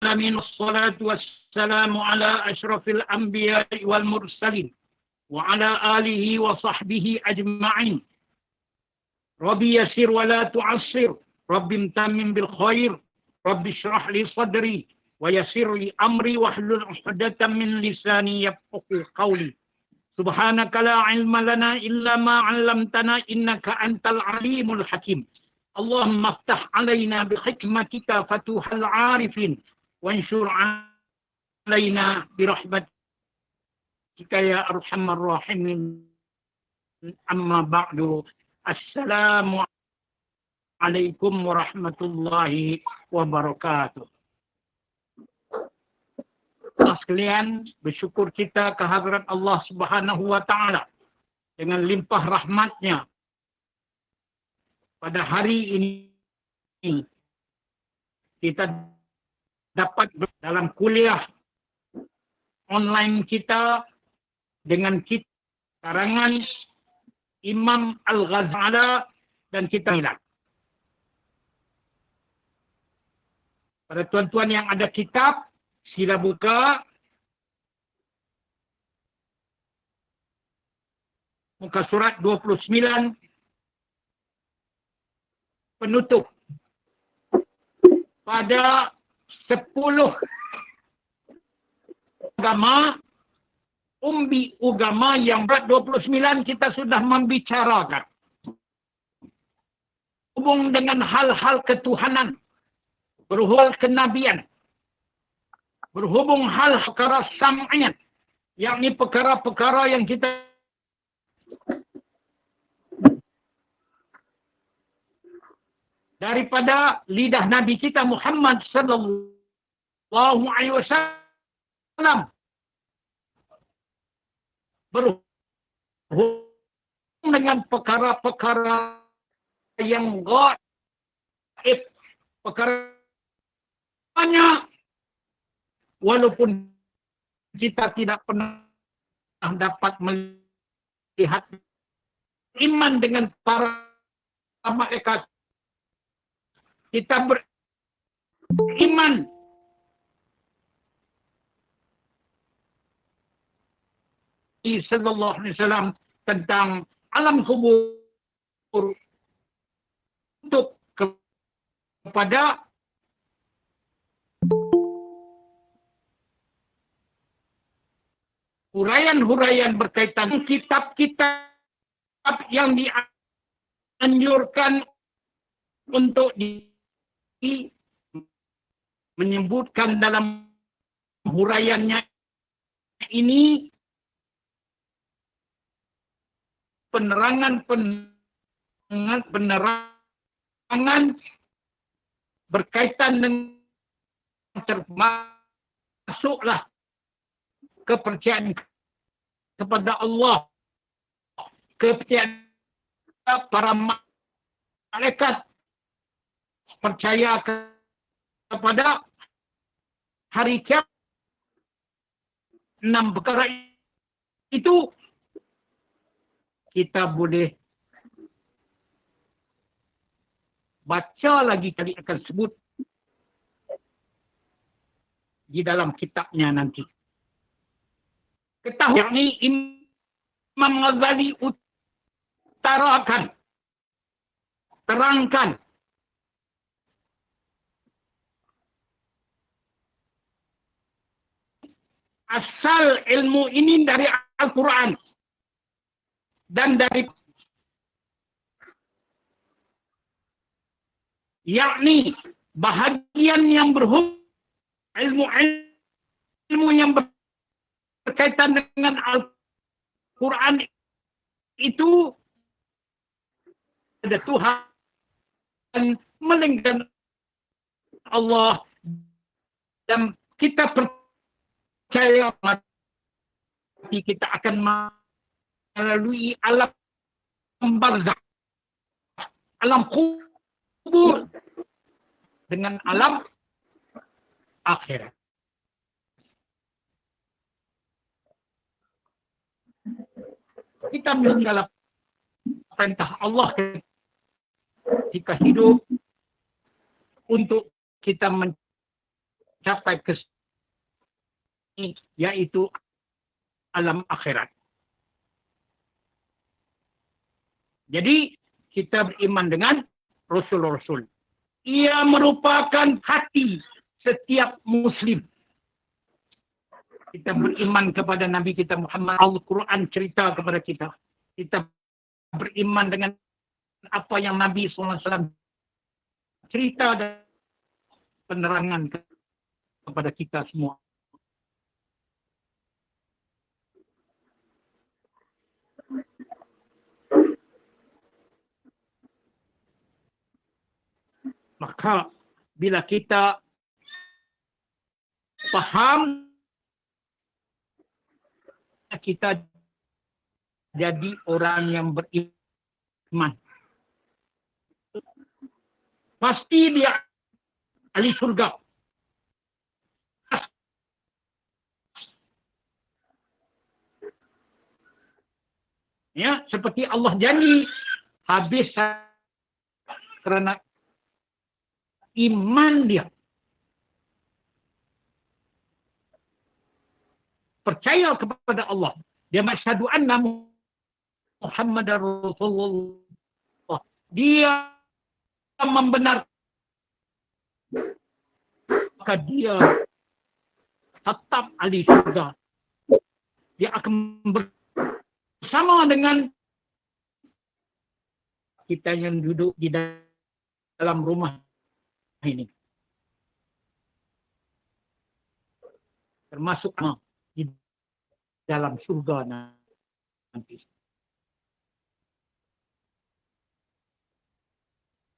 Amin. Wassalatu wassalamu ala asyrafil anbiya'i wal mursalin wa ala alihi wa sahbihi ajma'in. Rabbi yasir wa la tu'assir. Rabbi imtamin bil khair. Rabbi syrah li sadri wa yasir li amri wahlul 'uqdatam min lisani yafqahu qawli. Subhanaka la ilma lana illa ma 'allamtana innaka antal alimul hakim. Allahumma aftah 'alaina bi hikmatika fatuhal 'arifin wanshur 'alaina bi rahmatika ya arhamar rahimin. Amma ba'du. Assalamu alaikum warahmatullahi wabarakatuh. Sekalian, bersyukur kita kehadirat Allah Subhanahu wa taala dengan limpah rahmatnya. Pada hari ini kita dapat dalam kuliah online kita dengan karangan Imam Al-Ghazali dan kita lihat. Pada tuan-tuan yang ada kitab, sila buka muka surat 29 penutup. Pada 10 agama, umbi agama yang berat 29 kita sudah membicarakan. Hubung dengan hal-hal ketuhanan, berhubung kenabian, berhubung hal perkara sam'iyat, yakni perkara-perkara yang kita daripada lidah Nabi kita Muhammad sallallahu alaihi wasallam, berhubung dengan perkara-perkara yang gaib, perkara banyak, walaupun kita tidak pernah dapat melihat iman dengan para malaikat. Kita beriman sallallahu alaihi wasallam tentang alam kubur untuk kepada huraian-huraian berkaitan kitab-kitab yang dianjurkan untuk menyebutkan dalam huraiannya ini penerangan berkaitan dengan termasuklah kepercayaan kepada Allah, kepercayaan para malaikat, percaya kepada hari kiamat. 6 perkara itu kita boleh baca lagi kali akan sebut di dalam kitabnya nanti. Ketahui yakni Imam Ghazali utarakan, terangkan asal ilmu ini dari Al-Quran dan dari yakni bahagian yang berhubung ilmu yang berkaitan dengan Al-Quran itu ada Tuhan, melainkan Allah, dan kita percaya kita akan melalui alam barzakh, alam kubur dengan alam akhirat. Kita meninggal perintah Allah ketika hidup untuk kita capai ke sini, yaitu alam akhirat. Jadi kita beriman dengan Rasul-Rasul. Ia merupakan hati setiap Muslim. Kita beriman kepada Nabi kita Muhammad. Al-Quran cerita kepada kita. Kita beriman dengan apa yang Nabi SAW cerita dan penerangan kepada kita semua. Maka bila kita paham, kita jadi orang yang beriman. Pasti dia ahli surga. Ya, seperti Allah janji, habis karena iman dia. Percaya kepada Allah. Dia masyhadu anna Muhammadar Rasulullah. Dia membenarkan. Maka dia tetap ahli surga. Dia akan bersama dengan kita yang duduk di dalam rumah ini. Termasuk di dalam surga nanti.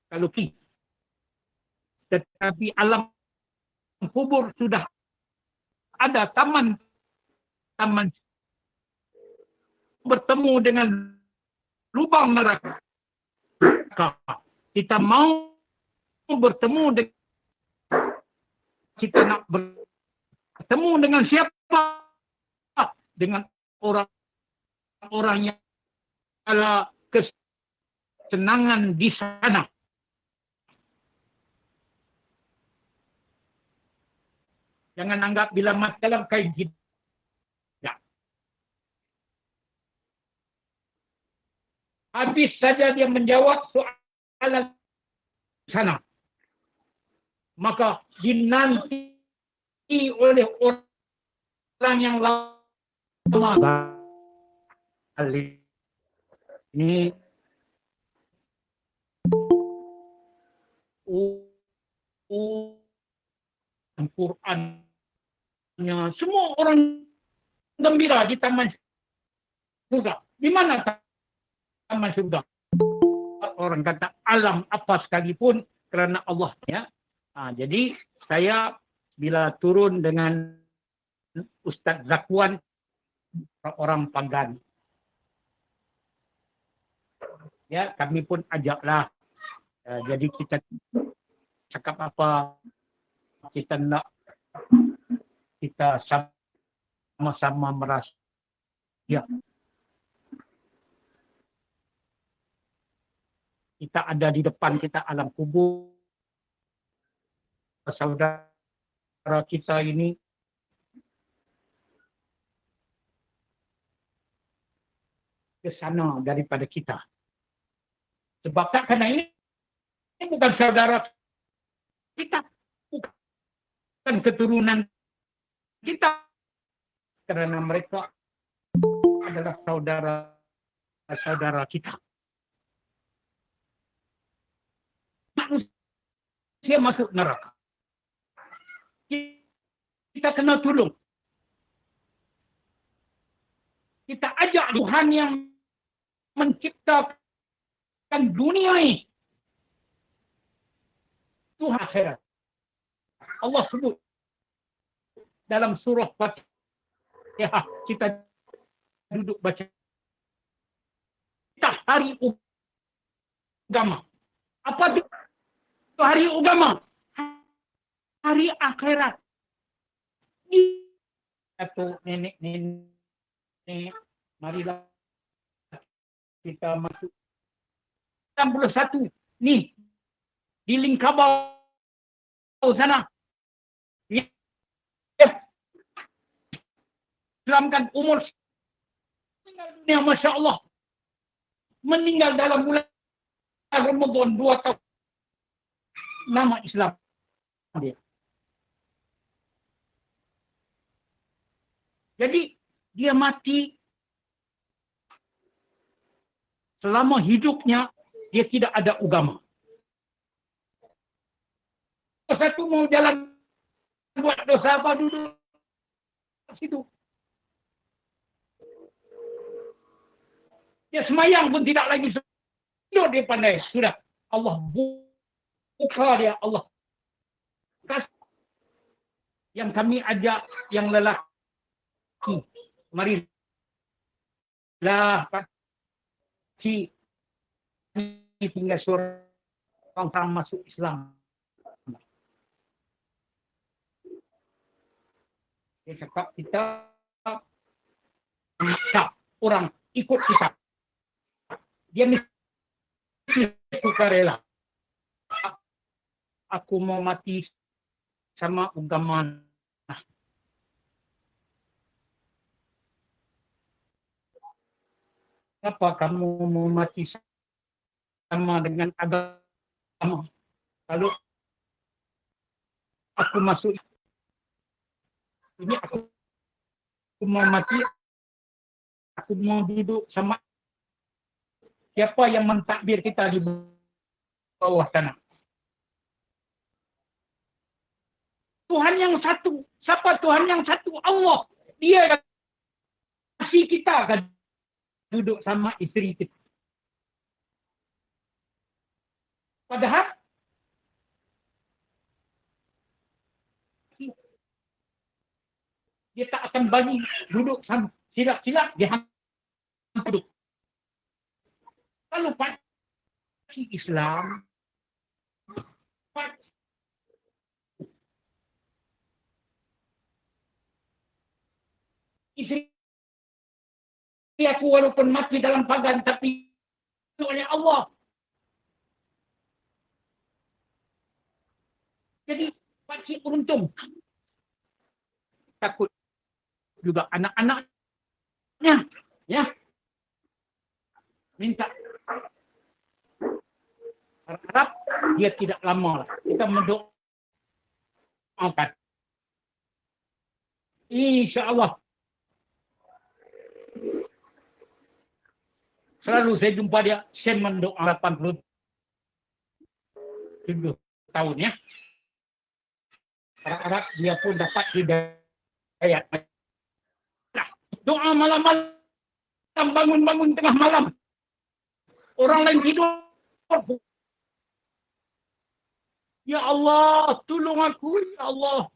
Kalau kita, tetapi alam kubur sudah ada taman bertemu dengan lubang neraka. Kita mau bertemu dengan, kita nak bertemu dengan siapa? Dengan orang-orang yang ada kesenangan di sana. Jangan anggap bila mati dalam kain tidak. Habis saja dia menjawab soalan sana. Maka dinanti oleh orang yang lama kali ini Al-Qurannya semua orang gembira di taman surga. Di mana taman surga? Orang kata alam apa sekalipun kerana Allah ya. Jadi saya bila turun dengan Ustaz Zakwan, orang Panggan, ya kami pun ajaklah. Jadi kita cakap apa, kita nak kita sama-sama merasa ya. Kita ada di depan kita alam kubur. Saudara kita ini ke sana daripada kita. Sebab tak kerana ini bukan saudara kita, bukan keturunan kita, kerana mereka adalah saudara kita. Manusia masuk neraka. Kita kena tolong. Kita ajak Tuhan yang menciptakan dunia ini. Tuhan akhirat. Allah sebut dalam surah Fatihah, kita duduk baca. Kita hari agama. Apa itu hari agama? Hari akhirat. Atau nenek, marilah kita masuk 61 ni di Lingkabau sana. Islamkan umur meninggal dunia, Masya Allah. Meninggal dalam bulan Ramadan 2 tahun. Nama Islam dia. Jadi dia mati selama hidupnya dia tidak ada agama. Satu mau jalan buat dosa apa duduk situ. Dia semayang pun tidak lagi sudah dia pandai. Sudah Allah buka dia, Allah kasih. Yang kami ajak yang lelaki, marilah si tinggal seorang masuk Islam. Dia cakap kita memaksa orang ikut kita. Dia mesti sukarela. Aku mau mati sama agama. Kenapa kamu mau mati sama dengan agama? Kalau aku masuk ini, aku mau mati, aku mau duduk sama siapa yang mentakbir kita di bawah tanah. Tuhan yang satu. Siapa Tuhan yang satu? Allah. Dia kasih kita kan duduk sama istri kita. Padahal dia tak akan bagi duduk sama silap-silap, dia duduk. Kalau pakai Islam, istri aku walaupun mati dalam pagan, tapi oleh Allah. Jadi pakcik beruntung. Takut juga anak-anaknya, ya, minta harap dia tidak lama lah. Kita mendoakan, insya Allah. Selalu saya jumpa dia, saya mendoa 87 tahun, ya. Harap dia pun dapat hidayah. Doa malam-malam, bangun-bangun tengah malam. Orang lain tidur. Ya Allah, tolong aku, ya Allah.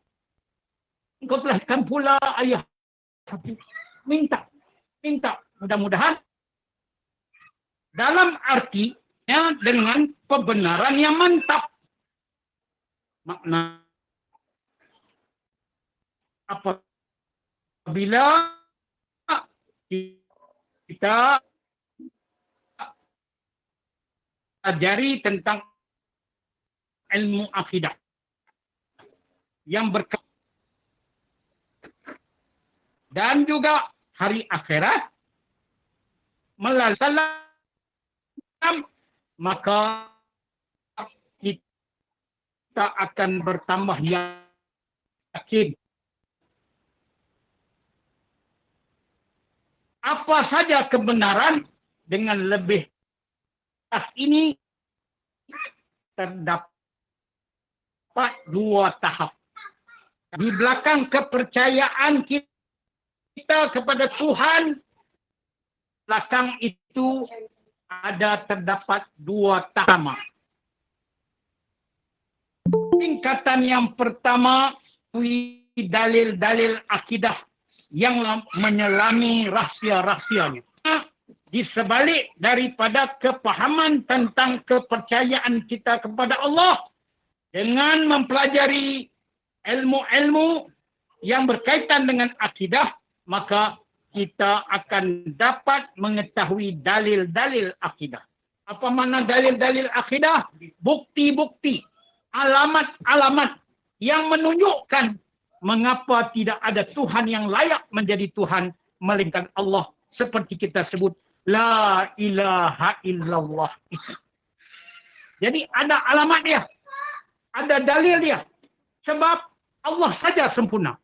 Engkau telah pula ayah. Minta. Mudah-mudahan dalam artinya dengan kebenaran yang mantap. Makna apabila kita ajari tentang ilmu akidah yang berkaitan dan juga hari akhirat melalui salam, maka kita akan bertambah yakin. Apa saja kebenaran dengan lebih ini terdapat 2 tahap. Di belakang kepercayaan kita kepada Tuhan, belakang itu terdapat 2 tahap. Tingkatan yang pertama, dalil-dalil akidah yang menyelami rahsia-rahsianya. Di sebalik daripada kepahaman tentang kepercayaan kita kepada Allah, dengan mempelajari ilmu-ilmu yang berkaitan dengan akidah, maka kita akan dapat mengetahui dalil-dalil akidah. Apa makna dalil-dalil akidah? Bukti-bukti, alamat-alamat yang menunjukkan mengapa tidak ada Tuhan yang layak menjadi Tuhan melainkan Allah, seperti kita sebut la ilaha illallah. Jadi ada alamat dia, ada dalil dia. Sebab Allah saja sempurna.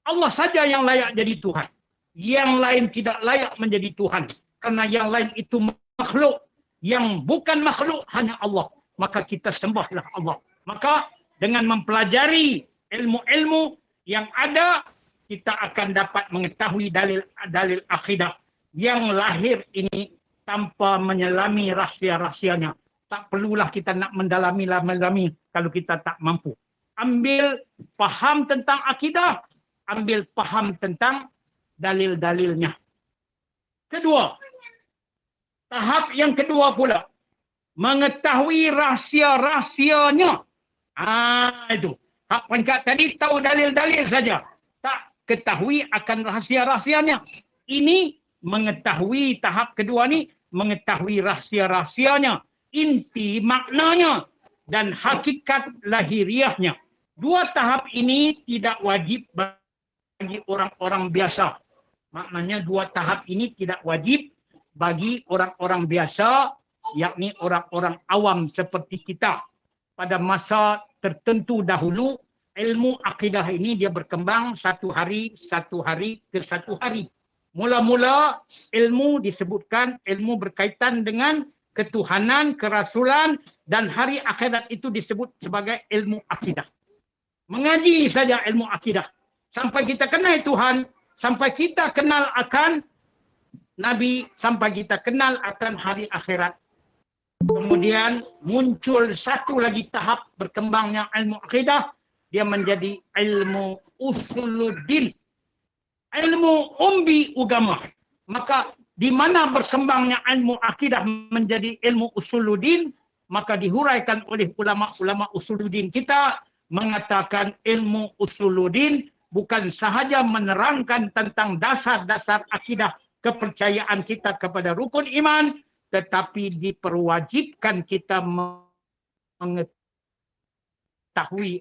Allah saja yang layak jadi Tuhan. Yang lain tidak layak menjadi Tuhan. Karena yang lain itu makhluk. Yang bukan makhluk hanya Allah. Maka kita sembahlah Allah. Maka dengan mempelajari ilmu-ilmu yang ada, kita akan dapat mengetahui dalil-dalil akidah yang lahir ini tanpa menyelami rahsia-rahsianya. Tak perlulah kita nak mendalami kalau kita tak mampu. Ambil faham tentang akidah, ambil faham tentang dalil-dalilnya. Kedua, tahap yang kedua pula, mengetahui rahsia-rahsianya. Itu. Hak peringkat tadi tahu dalil-dalil saja. Tak ketahui akan rahsia-rahsianya. Ini mengetahui tahap kedua ni, mengetahui rahsia-rahsianya, inti maknanya dan hakikat lahiriahnya. Dua tahap ini tidak wajib bagi orang-orang biasa. Maknanya dua tahap ini tidak wajib bagi orang-orang biasa, yakni orang-orang awam seperti kita. Pada masa tertentu dahulu, ilmu akidah ini dia berkembang satu hari ke satu hari. Mula-mula ilmu disebutkan ilmu berkaitan dengan ketuhanan, kerasulan dan hari akhirat itu disebut sebagai ilmu akidah. Mengaji saja ilmu akidah. Sampai kita kenal Tuhan, sampai kita kenal akan Nabi, sampai kita kenal akan hari akhirat. Kemudian muncul satu lagi tahap berkembangnya ilmu akidah. Dia menjadi ilmu usuluddin. Ilmu umbi agama. Maka di mana berkembangnya ilmu akidah menjadi ilmu usuluddin, maka dihuraikan oleh ulama-ulama usuluddin kita mengatakan ilmu usuluddin bukan sahaja menerangkan tentang dasar-dasar akidah kepercayaan kita kepada rukun iman, tetapi diperwajibkan kita mengetahui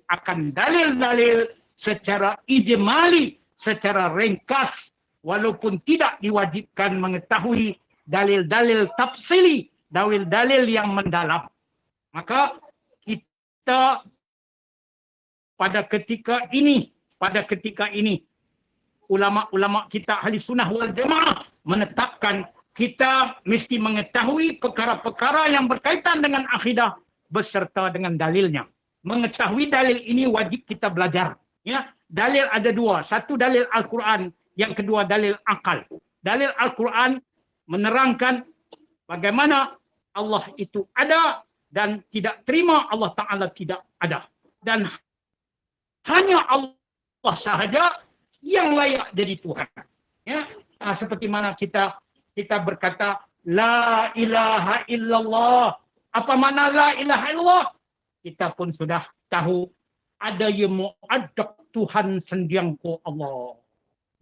akan dalil-dalil secara ijmali, secara ringkas, walaupun tidak diwajibkan mengetahui dalil-dalil tafsili, dalil-dalil yang mendalam. Maka kita pada ketika ini, ulama-ulama kita ahli sunnah wal jamaah menetapkan kita mesti mengetahui perkara-perkara yang berkaitan dengan akidah beserta dengan dalilnya. Mengetahui dalil ini wajib kita belajar. Ya, dalil ada dua. Satu dalil Al-Quran, yang kedua dalil akal. Dalil Al-Quran menerangkan bagaimana Allah itu ada dan tidak terima Allah Ta'ala tidak ada. Dan hanya Allah sahaja yang layak jadi Tuhan. Ya, seperti mana kita berkata la ilaha illallah. Apa makna la ilaha illallah? Kita pun sudah tahu ada yang mu'addaq Tuhan sendiangku Allah.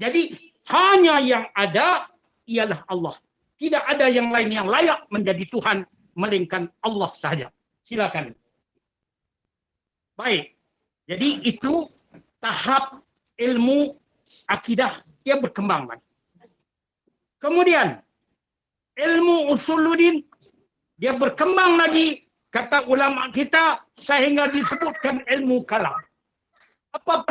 Jadi hanya yang ada ialah Allah. Tidak ada yang lain yang layak menjadi Tuhan melainkan Allah sahaja. Silakan. Baik. Jadi itu tahap ilmu akidah dia berkembang lagi. Kemudian ilmu usuluddin dia berkembang lagi, kata ulama kita, sehingga disebutkan ilmu kalam. Apa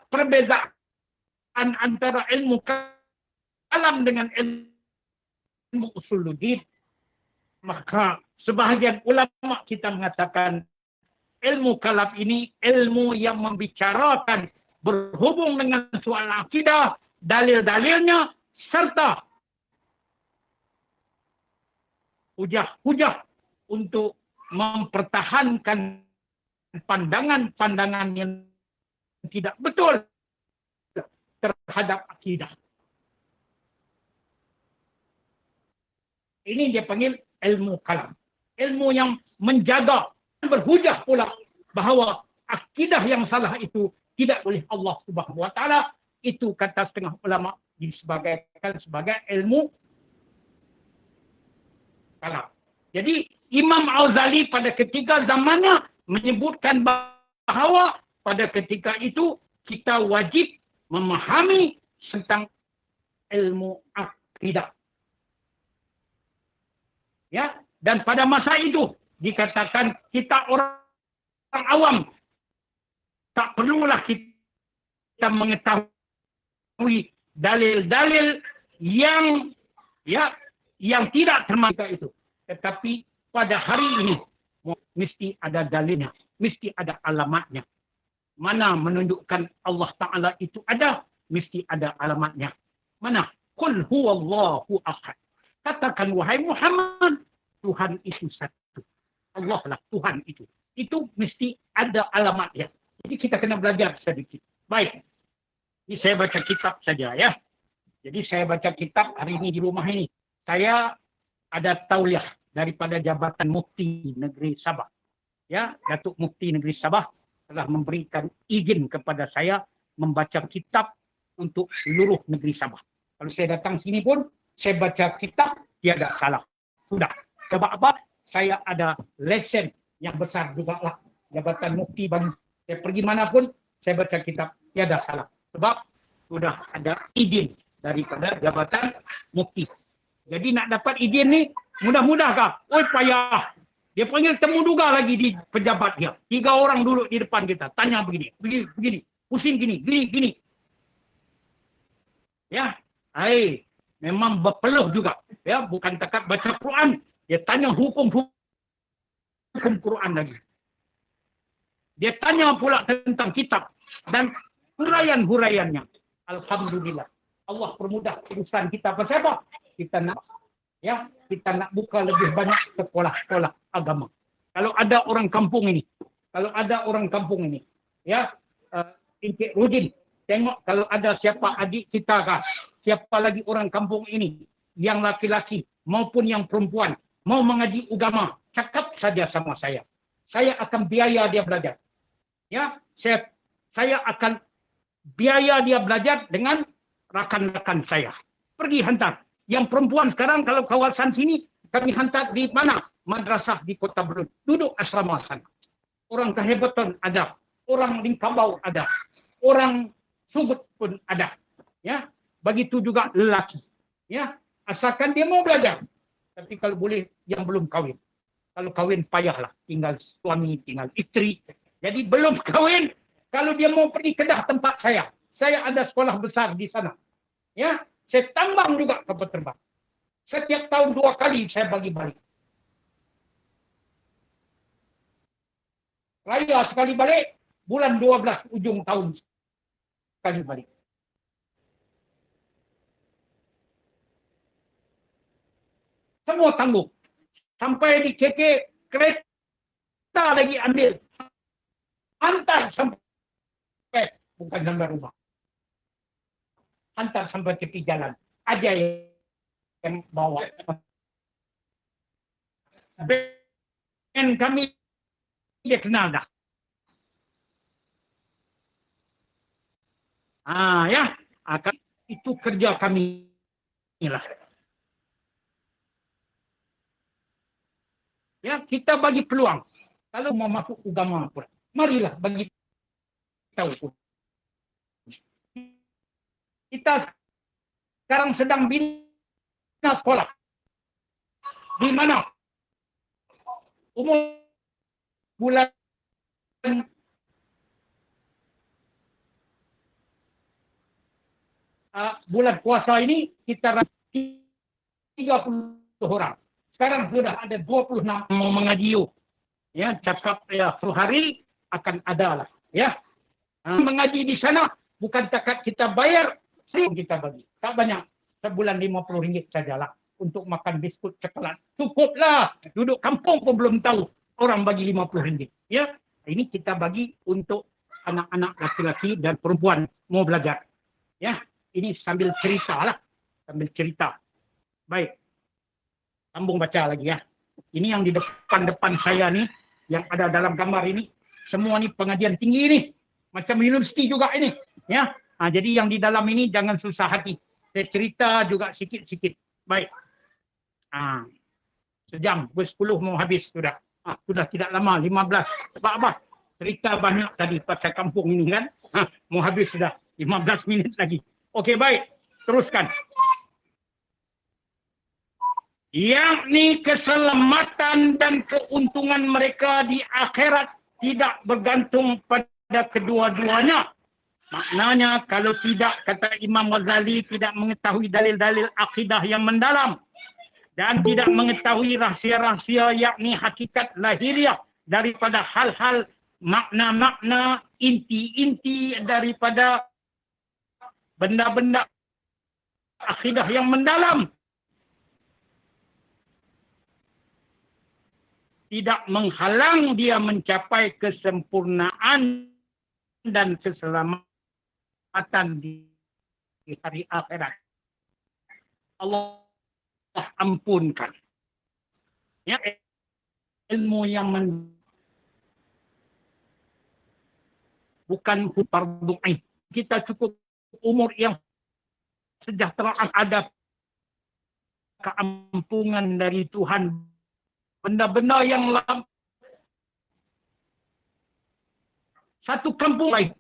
perbezaan antara ilmu kalam dengan ilmu usuluddin? Maka sebahagian ulama kita mengatakan ilmu kalam ini ilmu yang membicarakan berhubung dengan soal akidah, dalil-dalilnya, serta hujah-hujah untuk mempertahankan pandangan-pandangan yang tidak betul terhadap akidah. Ini dia panggil ilmu kalam. Ilmu yang menjaga, berhujah pula bahawa akidah yang salah itu tidak oleh Allah Subhanahu wa taala. Itu kata setengah ulama disebabkan sebagai ilmu kalam. Jadi Imam Al-Ghazali pada ketika zamannya menyebutkan bahawa pada ketika itu kita wajib memahami tentang ilmu akidah. Ya, dan pada masa itu dikatakan kita orang awam, tak perlulah kita mengetahui dalil-dalil yang tidak termasuk itu. Tetapi pada hari ini mesti ada dalilnya, mesti ada alamatnya. Mana menunjukkan Allah Ta'ala itu ada, mesti ada alamatnya. Mana? Qul huwallahu ahad. Katakan, wahai Muhammad, Tuhan itu satu. Allah lah Tuhan itu. Itu mesti ada alamatnya. Jadi kita kena belajar sedikit. Baik. Ini saya baca kitab saja ya. Jadi saya baca kitab hari ini di rumah ini. Saya ada tauliah daripada Jabatan Mufti Negeri Sabah. Ya, Datuk Mufti Negeri Sabah telah memberikan izin kepada saya membaca kitab untuk seluruh negeri Sabah. Kalau saya datang sini pun, saya baca kitab, tiada salah. Sudah. Sebab apa? Saya ada lesen yang besar juga lah. Jabatan Mufti bagi. Saya pergi manapun, saya baca kitab, tiada salah. Sebab sudah ada izin daripada Jabatan Mufti. Jadi nak dapat izin ni, mudah-mudah kah? Oi payah. Dia panggil temu duga lagi di pejabat dia. 3 orang duduk di depan kita. Tanya begini, begini. Pusing gini, gini. Ya, memang berpeluh juga. Ya, bukan takat baca Quran. Dia tanya hukum Quran lagi. Dia tanya pula tentang kitab dan huraian-huraiannya. Alhamdulillah. Allah permudah urusan kita. Pasal apa? Kita nak buka lebih banyak sekolah-sekolah agama. Kalau ada orang kampung ini, ya, Encik Rudin, tengok kalau ada siapa adik kita kah, siapa lagi orang kampung ini, yang laki-laki maupun yang perempuan, mau mengaji agama, cakap saja sama saya. Saya akan biaya dia belajar. Ya, saya akan biaya dia belajar dengan rakan-rakan saya. Pergi hantar. Yang perempuan sekarang kalau kawasan sini, kami hantar di mana? Madrasah di Kota Berun. Duduk asrama sana. Orang Kehebatan ada. Orang Lingkabau ada. Orang Sugut pun ada. Ya, begitu juga lelaki. Ya, asalkan dia mau belajar. Tapi kalau boleh yang belum kahwin. Kalau kahwin payahlah. Tinggal suami, tinggal isteri. Jadi belum kahwin. Kalau dia mau pergi Kedah tempat saya. Saya ada sekolah besar di sana. Ya, saya tambang juga kapal terbang. Setiap tahun 2 kali saya bagi balik. Raya sekali balik, bulan 12 ujung tahun sekali balik. Semua tanggung. Sampai di KK, kereta lagi ambil. Hantar sampai, bukan sampai rumah. Hantar sampai tepi jalan. Ada yang bawa. Dan kami dia kenal dah. Ya, akan itu kerja kami inilah. Ya, kita bagi peluang. Kalau mau masuk agama pun, marilah bagi tahu. Kita sekarang sedang bina sekolah. Di mana? Umur bulan puasa ini kita 30 orang. Sekarang sudah ada 26 mau mengaji. Ya, cakap ya sehari akan ada lah. Ya, mengaji di sana bukan takat kita bayar. Kita bagi. Tak banyak. Sebulan RM50 sajalah. Untuk makan biskut coklat. Cukuplah. Duduk kampung pun belum tahu. Orang bagi RM50. Ya. Ini kita bagi untuk anak-anak laki-laki dan perempuan mau belajar. Ya. Ini sambil cerita lah. Sambil cerita. Baik. Sambung baca lagi ya. Ini yang di depan-depan saya nih. Yang ada dalam gambar ini. Semua ni pengajian tinggi ni. Macam universiti juga ini. Ya. Jadi yang di dalam ini jangan susah hati. Saya cerita juga sikit-sikit. Baik. Sejam. Pukul 10 mau habis sudah. Sudah tidak lama. 15. Sebab apa? Cerita banyak tadi pasal kampung ini kan. Mau habis sudah. 15 minit lagi. Okey, baik. Teruskan. Yakni keselamatan dan keuntungan mereka di akhirat tidak bergantung pada kedua-duanya. Maknanya kalau tidak, kata Imam Ghazali, tidak mengetahui dalil-dalil akidah yang mendalam dan tidak mengetahui rahsia-rahsia yakni hakikat lahiriah daripada hal-hal makna-makna inti-inti daripada benda-benda akidah yang mendalam, tidak menghalang dia mencapai kesempurnaan dan keselamatan di hari akhirat. Allah ampunkan. Ya, ilmu yang bukan fardu ain. Kita cukup umur yang sejahteraan, ada keampunan dari Tuhan. Benda-benda yang satu kampung lain.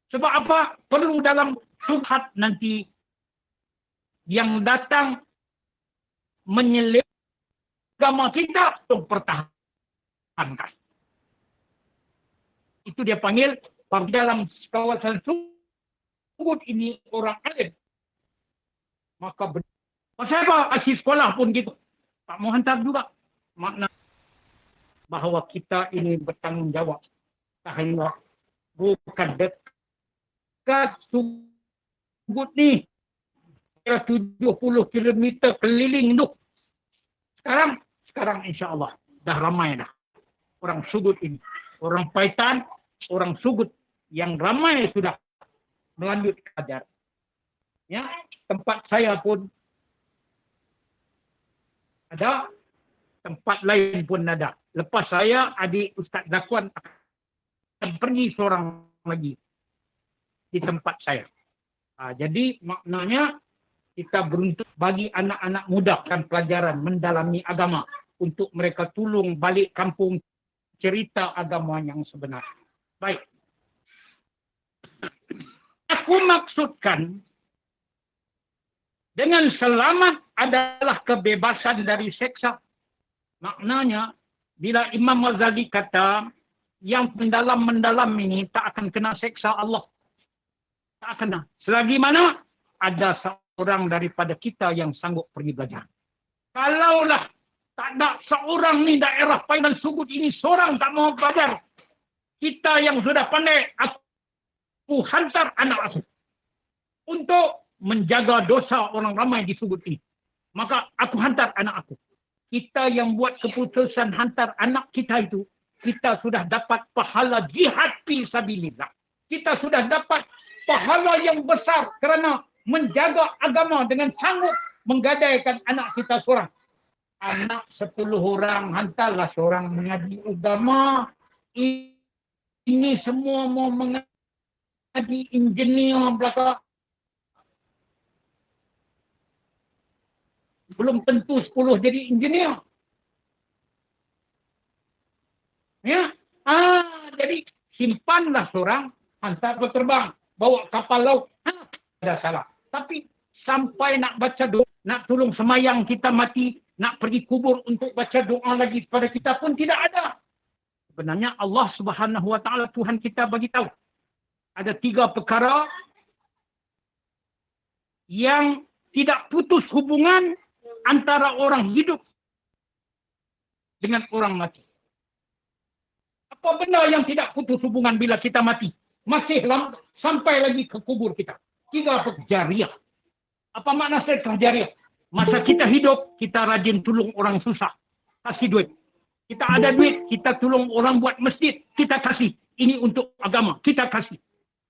Sebab apa? Perlu dalam subhat nanti yang datang menyelip agama kita untuk pertahankan. Itu dia panggil dalam kawasan sudut ini orang alim. Maka pasal apa? Asyik sekolah pun gitu. Tak mau hantar juga. Makna bahawa kita ini bertanggungjawab. Tahanlah. Bukan dekat sudut ni. 70 km keliling tu. Sekarang insya-Allah dah ramai dah orang sudut ini. Orang Paitan, orang sudut yang ramai sudah melanjut ajar. Ya, tempat saya pun ada, tempat lain pun ada. Lepas saya, adik Ustaz Zakwan akan pergi seorang lagi di tempat saya. Jadi maknanya kita beruntung bagi anak-anak muda dan pelajaran mendalami agama untuk mereka tolong balik kampung cerita agama yang sebenar. Baik. Aku maksudkan dengan selamat adalah kebebasan dari seksa. Maknanya, bila Imam Ghazali kata, yang mendalam-mendalam ini tak akan kena seksa Allah. Tak kena. Selagi mana ada seorang daripada kita yang sanggup pergi belajar. Kalaulah tak ada seorang ni daerah Painan Sudut ini, seorang tak mau belajar. Kita yang sudah pandai, aku hantar anak aku untuk menjaga dosa orang ramai di sudut ini. Maka aku hantar anak aku. Kita yang buat keputusan hantar anak kita itu, kita sudah dapat pahala jihad fi sabilillah. Kita sudah dapat pahala yang besar kerana menjaga agama dengan sanggup menggadaikan anak kita seorang. Anak 10 orang, hantarlah seorang mengaji agama. Ini semua mau mengaji engineer belakang. Belum tentu 10 jadi engineer. Ya, jadi simpanlah seorang, hantar berterbang, bawa kapal laut. Ada salah. Tapi sampai nak baca doa, nak tolong semayang kita mati, nak pergi kubur untuk baca doa lagi kepada kita pun tidak ada. Sebenarnya Allah Subhanahu Wa Taala Tuhan kita bagi tahu ada 3 perkara yang tidak putus hubungan antara orang hidup dengan orang mati. Apa benda yang tidak putus hubungan bila kita mati? Masih sampai lagi ke kubur kita. 3 jariah. Apa makna sedekah jariah? Masa kita hidup, kita rajin tolong orang susah. Kasih duit. Kita ada duit, kita tolong orang buat masjid. Kita kasih. Ini untuk agama. Kita kasih.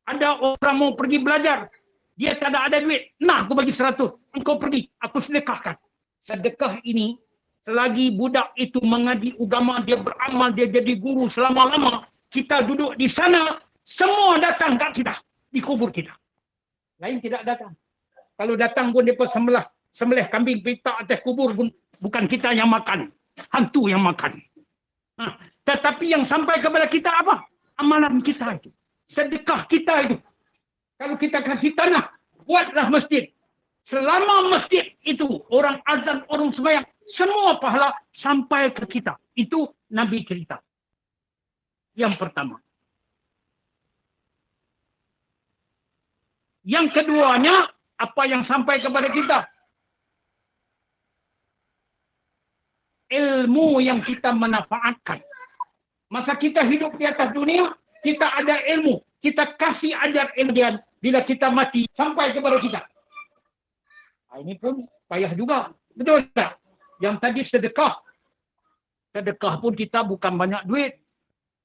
Ada orang mau pergi belajar. Dia tak ada duit. Nah, aku bagi 100. Engkau pergi. Aku sedekahkan. Sedekah ini, selagi budak itu mengaji agama, dia beramal, dia jadi guru selama-lama, kita duduk di sana, semua datang kat kita, di kubur kita. Lain tidak datang. Kalau datang pun dia sembelih kambing pita atas kubur pun bukan kita yang makan, hantu yang makan. Tetapi yang sampai kepada kita apa? Amalan kita itu. Sedekah kita itu. Kalau kita kasih tanah, buatlah masjid. Selama masjid itu, orang azan, orang sembahyang, semua pahala sampai ke kita. Itu Nabi cerita. Yang pertama. Yang keduanya, apa yang sampai kepada kita? Ilmu yang kita manfaatkan. Masa kita hidup di atas dunia, kita ada ilmu. Kita kasih ajar ilmu. Bila kita mati, sampai kepada kita. Ini pun payah juga. Betul tak? Yang tadi sedekah. Sedekah pun kita bukan banyak duit.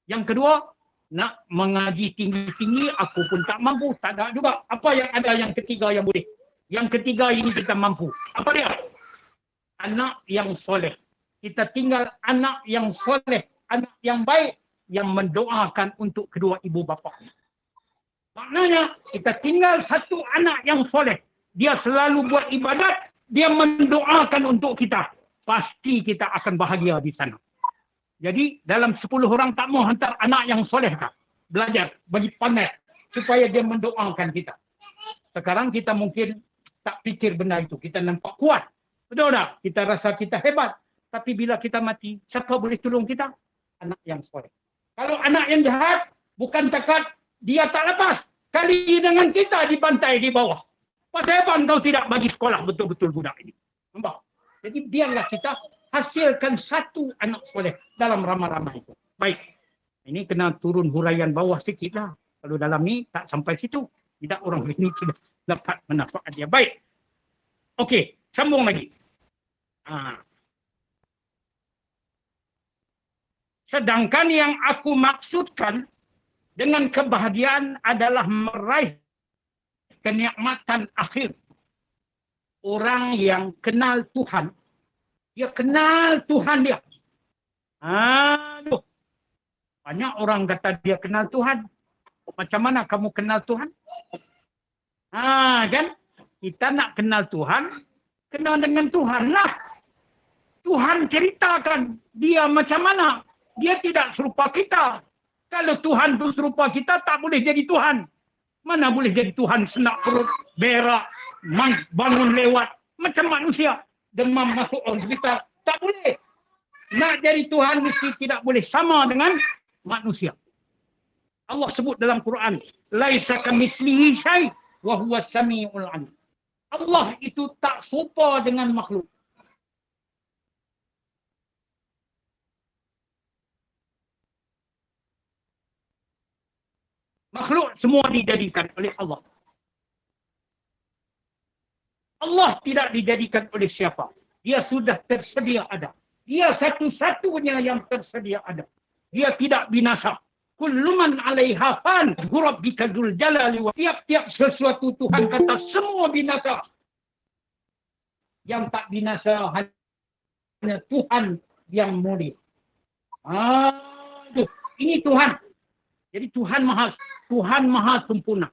Yang kedua, nak mengaji tinggi-tinggi, aku pun tak mampu. Tak ada juga. Apa yang ada yang ketiga yang boleh? Yang ketiga ini kita mampu. Apa dia? Anak yang soleh. Kita tinggal anak yang soleh. Anak yang baik. Yang mendoakan untuk kedua ibu bapa. Maknanya, kita tinggal satu anak yang soleh. Dia selalu buat ibadat. Dia mendoakan untuk kita. Pasti kita akan bahagia di sana. Jadi, dalam 10 orang tak mau hantar anak yang soleh tak? Belajar, bagi pandai. Supaya dia mendoakan kita. Sekarang kita mungkin tak fikir benda itu. Kita nampak kuat. Betul tak? Kita rasa kita hebat. Tapi bila kita mati, siapa boleh tolong kita? Anak yang soleh. Kalau anak yang jahat, bukan takat dia tak lepas. Kali dengan kita dibantai di bawah. Pasal apa kau tidak bagi sekolah betul-betul budak ini? Nampak? Jadi biarlah kita hasilkan satu anak soleh dalam ramai-ramai itu. Baik. Ini kena turun huraian bawah sikit lah. Kalau dalam ni tak sampai situ. Tidak orang ini tidak dapat manfaat dia. Baik. Okey. Sambung lagi. Sedangkan yang aku maksudkan dengan kebahagiaan adalah meraih kenikmatan akhir. Orang yang kenal Tuhan, dia kenal Tuhan dia. Aduh. Banyak orang kata dia kenal Tuhan. Macam mana kamu kenal Tuhan? Kan? Kita nak kenal Tuhan, kenal dengan Tuhan lah. Tuhan ceritakan dia macam mana. Dia tidak serupa kita. Kalau Tuhan itu serupa kita, tak boleh jadi Tuhan. Mana boleh jadi Tuhan senak perut, berak, bangun lewat. Macam manusia. Demam masuk hospital. Tak boleh. Nak jadi Tuhan mesti tidak boleh sama dengan manusia. Allah sebut dalam Quran. Laisa kamitslihi syai' wa huwa samiul 'alim. Allah itu tak serupa dengan makhluk. Makhluk semua dijadikan oleh Allah. Allah tidak dijadikan oleh siapa. Dia sudah tersedia ada. Dia satu-satunya yang tersedia ada. Dia tidak binasa. Kullu man 'alaiha fan, rabbika dzul jalali wa tiap-tiap sesuatu Tuhan kata semua binasa. Yang tak binasa hanya Tuhan yang mulia. Ini Tuhan. Jadi Tuhan Maha sempurna.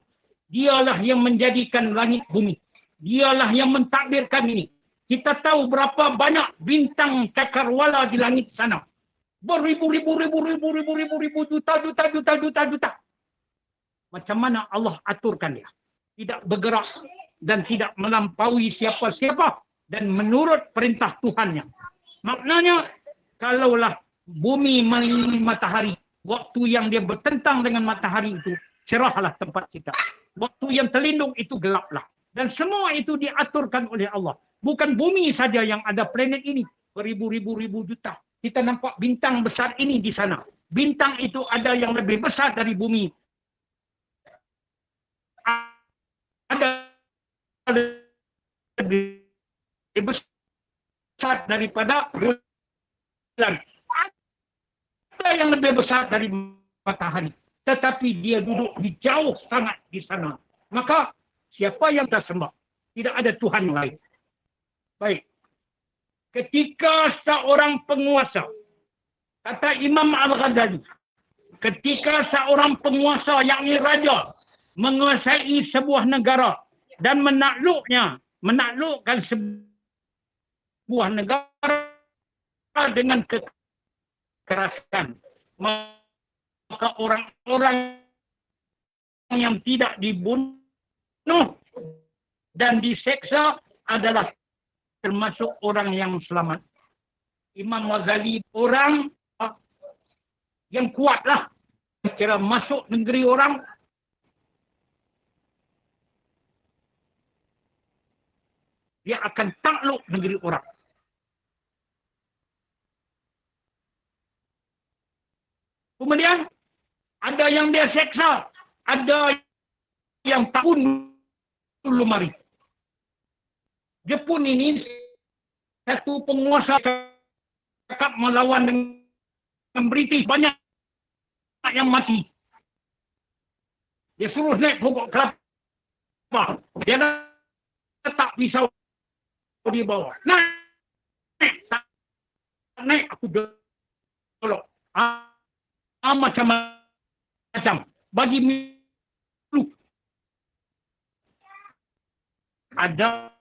Dialah yang menjadikan langit bumi. Dialah yang mentadbirkan ini. Kita tahu berapa banyak bintang cakrawala di langit sana. Beribu-ribu, juta. Macam mana Allah aturkan dia? Tidak bergerak dan tidak melampaui siapa-siapa dan menurut perintah Tuhannya. Maknanya, kalaulah bumi mengelilingi matahari, waktu yang dia bertentang dengan matahari itu, cerahlah tempat kita. Waktu yang terlindung itu gelaplah. Dan semua itu diaturkan oleh Allah. Bukan bumi saja yang ada planet ini. Beribu-ribu juta. Kita nampak bintang besar ini di sana. Bintang itu ada yang lebih besar dari bumi. Ada lebih besar daripada bulan. Ada yang lebih besar dari matahari. Tetapi dia duduk di jauh sangat di sana. Maka siapa yang kita sembah? Tidak ada Tuhan lain. Baik. Ketika seorang penguasa, kata Imam Al-Ghazali, ketika seorang penguasa, yakni raja, menguasai sebuah negara dan menaklukkan sebuah negara dengan kekerasan, Maka orang-orang yang tidak dibunuh dan diseksa adalah termasuk orang yang selamat. Imam Ghazali orang yang kuatlah. Kira masuk negeri orang, dia akan takluk negeri orang. Kemudian ada yang dia seksa, ada yang tak bunuh lemari. Jepun ini satu penguasa cakap melawan dengan British, banyak yang mati. Dia suruh naik pokok kelapa. Dia letak pisau di bawah. Naik aku dolok. Macam-macam. Bagi milu. Ada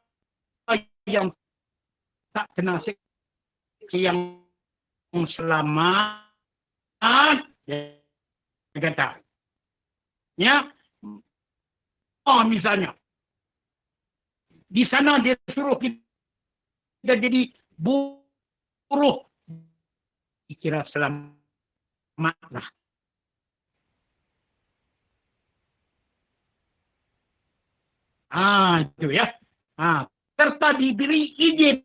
yang tak kena seksi yang selamat. Dia kata. Ya. Misalnya. Di sana dia suruh kita jadi buruh. Dikira selamatlah. Itu ya. Serta diberi izin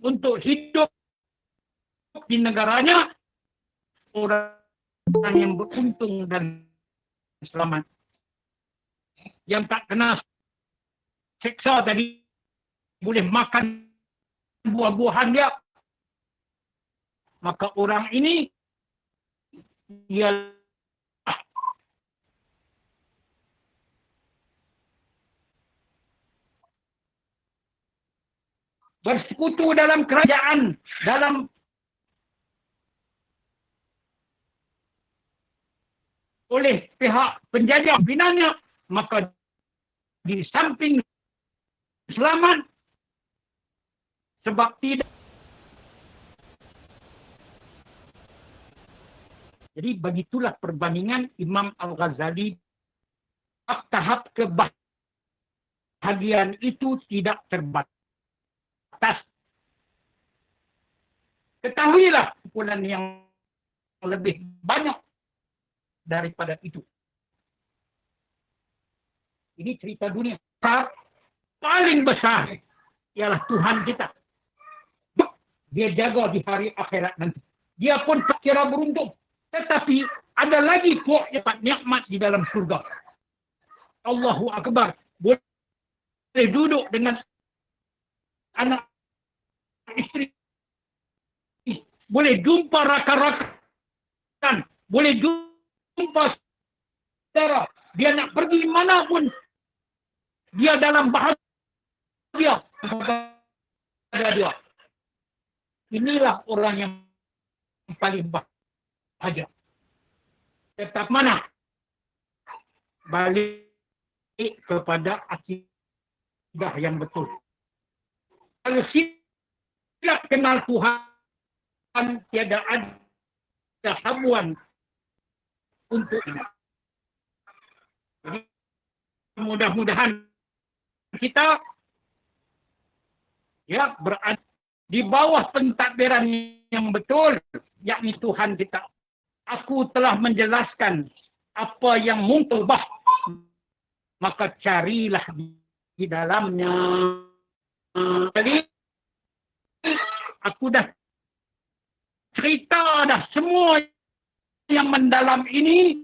untuk hidup di negaranya orang yang beruntung dan selamat. Yang tak kena seksa tadi boleh makan buah-buahan dia. Maka orang ini dia bersekutu dalam kerajaan, dalam oleh pihak penjajah binanya, maka di samping selamat sebab tidak. Jadi begitulah perbandingan Imam Al-Ghazali. Tahap kebahagiaan itu tidak terbatas. Ketahuilah kumpulan yang lebih banyak daripada itu. Ini cerita dunia. Paling besar ialah Tuhan kita. Dia jaga di hari akhirat nanti. Dia pun tak kira beruntung. Tetapi ada lagi kok yang nikmat di dalam surga. Allahu Akbar. Boleh duduk dengan anak istri. Boleh jumpa rakan-rakan. Boleh jumpa saudara. Dia nak pergi mana pun. Dia dalam bahagia. Ada dia. Inilah orang yang paling bahagia. Tetap mana? Balik kepada akidah yang betul. Kalau silap kenal Tuhan, tiada ada habuan untuk ini. Jadi mudah-mudahan kita ya berada di bawah pentadbiran yang betul, yakni Tuhan kita. Aku telah menjelaskan apa yang muntubah, maka carilah di dalamnya. Jadi aku dah cerita dah semua yang mendalam ini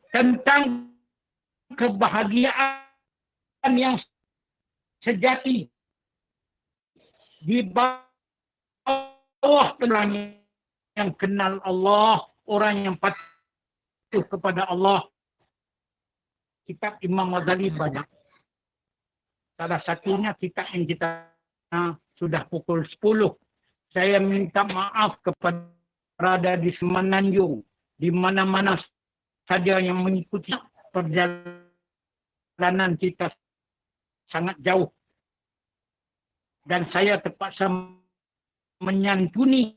tentang kebahagiaan yang sejati di bawah orang yang kenal Allah, orang yang patuh kepada Allah. Kitab Imam Ghazali banyak. Salah satunya kitab yang kita sudah pukul 10. Saya minta maaf kepada berada di Semenanjung, di mana-mana saja yang mengikuti perjalanan kita sangat jauh. Dan saya terpaksa menyantuni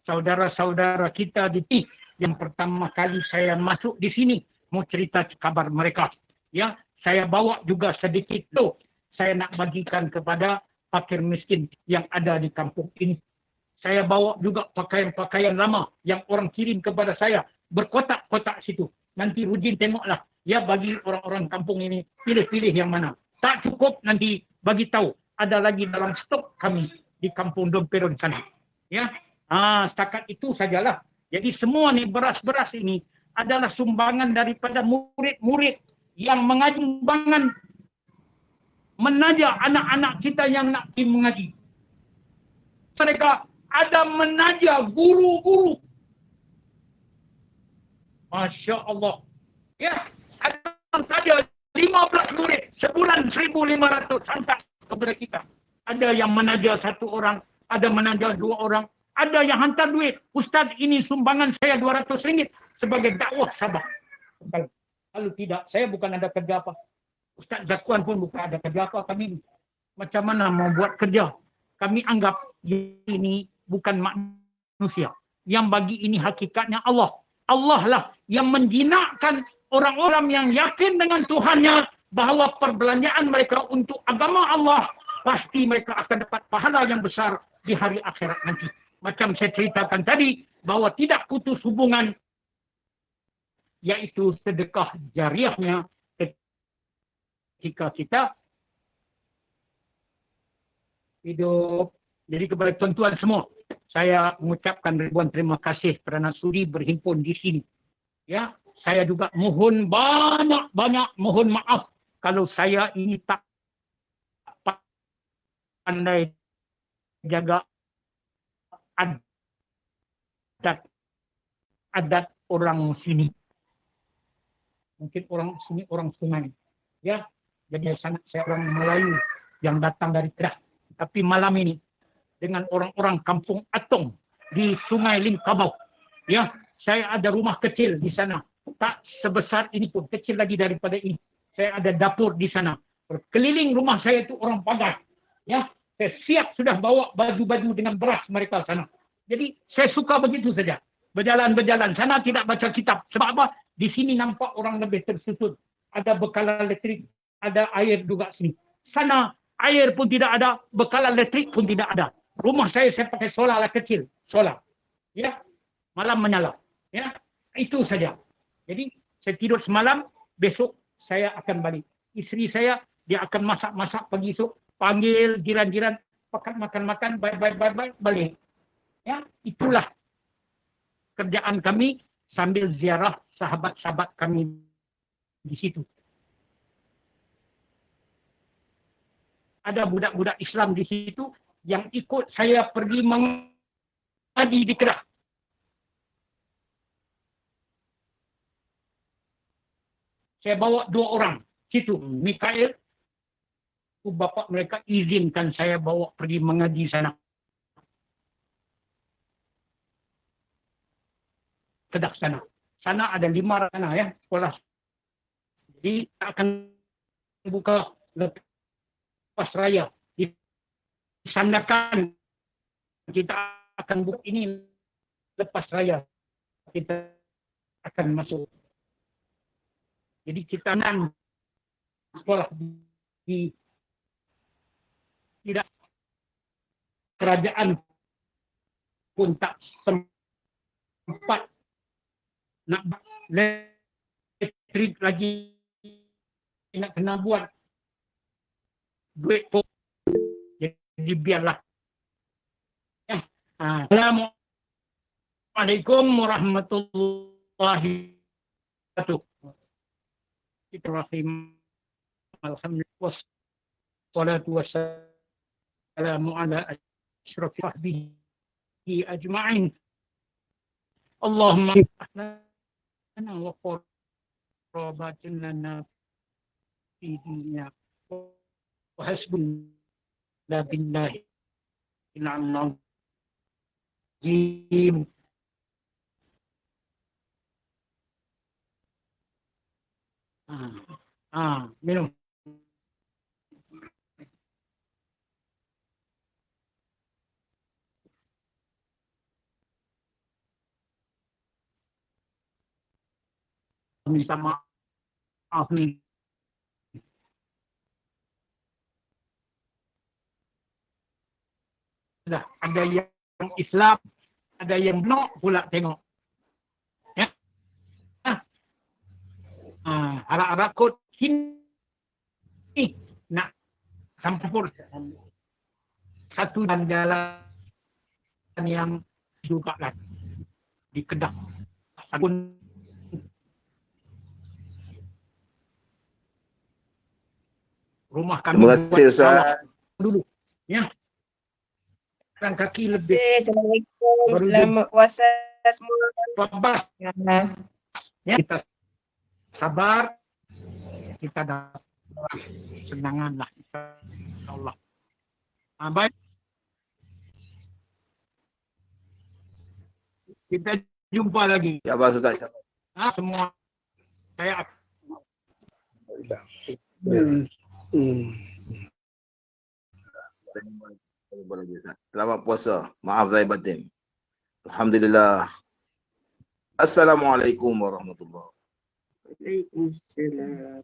saudara-saudara kita di sini. Yang pertama kali saya masuk di sini, mau cerita kabar mereka. Ya, saya bawa juga sedikit tu. Saya nak bagikan kepada fakir miskin yang ada di kampung ini. Saya bawa juga pakaian-pakaian lama yang orang kirim kepada saya. Berkotak-kotak situ. Nanti Rujin tengoklah. Ya, bagi orang-orang kampung ini, pilih-pilih yang mana. Tak cukup, nanti bagi tahu. Ada lagi dalam stok kami di kampung Domperon sana. Ya, setakat itu sajalah. Jadi semua ni beras-beras ini adalah sumbangan daripada murid-murid yang mengaji, sumbangan menaja anak-anak kita yang nak pergi mengaji. Mereka ada menaja guru-guru. Masya Allah. Ya, ada saja 15 murid. Sebulan 1.500 hantar kepada kita. Ada yang menaja 1 orang. Ada menaja 2 orang. Ada yang hantar duit. Ustaz, ini sumbangan saya RM200 sebagai dakwah Sabah. Kalau tidak, saya bukan ada kerja apa. Ustaz Zakuan pun bukan ada kerja apa kami. Macam mana mau buat kerja? Kami anggap ini bukan manusia. Yang bagi ini hakikatnya Allah. Allah lah yang menjinakkan orang-orang yang yakin dengan Tuhannya bahawa perbelanjaan mereka untuk agama Allah pasti mereka akan dapat pahala yang besar di hari akhirat nanti. Macam saya ceritakan tadi bahawa tidak putus hubungan yaitu sedekah jariahnya ketika kita hidup. Jadi kepada tuan-tuan semua, saya mengucapkan ribuan terima kasih kerana sudi berhimpun di sini. Ya, saya juga mohon banyak mohon maaf kalau saya ini tak pandai jaga adat orang sini. Mungkin orang sini orang Sungai. Ya, jadi saya orang Melayu yang datang dari Kedah. Tapi malam ini dengan orang-orang kampung Atong di Sungai Lingkabau. Ya, saya ada rumah kecil di sana. Tak sebesar ini pun, kecil lagi daripada ini. Saya ada dapur di sana. Keliling rumah saya itu orang pagar. Ya, saya siap sudah bawa baju-baju dengan beras mereka sana. Jadi saya suka begitu saja. Berjalan-berjalan sana tidak baca kitab. Sebab apa? Di sini nampak orang lebih tersusun. Ada bekalan elektrik, ada air juga sini. Sana air pun tidak ada, bekalan elektrik pun tidak ada. Rumah saya pakai solar lah kecil, solar. Ya, malam menyala. Ya, itu saja. Jadi saya tidur semalam, besok saya akan balik. Isteri saya dia akan masak-masak pagi esok, panggil jiran-jiran, makan-makan, bye-bye, balik. Ya, itulah kerjaan kami sambil ziarah sahabat-sahabat kami di situ. Ada budak-budak Islam di situ yang ikut saya pergi mengaji di Kedah. Saya bawa 2 orang situ, Mikael, bapak mereka izinkan saya bawa pergi mengaji sana. Kedah sana. Sana ada 5 sana ya, sekolah. Jadi akan buka lepas raya. Disandakan kita akan buka ini lepas raya. Kita akan masuk. Jadi kita nan sekolah di tidak kerajaan pun tak sempat nak elektrik lagi nak kena buat duit pun. Jadi biarlah. Ya. Assalamualaikum warahmatullahi wabarakatuh. Bismillahirrahmanirrahim. Alhamdulillah wassalatu wassalamu ala asyrafil sahbihi ajma'in. Allahumma lana wa qurrabatin lana fi dinina wa hasbuna billahi al-azim. Minum. minta maaf nih. Ada yang Islam, ada yang benar pula tengok. Ya. Harap-harap kot sini nak campur satu dan jalan yang juga lah di Kedah. Pun rumah kami Terima kasih Ustaz. dulu. Ya. Kan kaki Terima lebih. kasih. Assalamualaikum. Baru Selamat puasa semua. Sabar. Ya, kita sabar. Kita dapat senangan lah. InsyaAllah. Baik. Kita jumpa lagi. Ya Abang Ustaz. Semua saya Selamat puasa. Maaf zahir batin. Alhamdulillah. Assalamualaikum warahmatullahi wabarakatuh. Waalaikumsalam.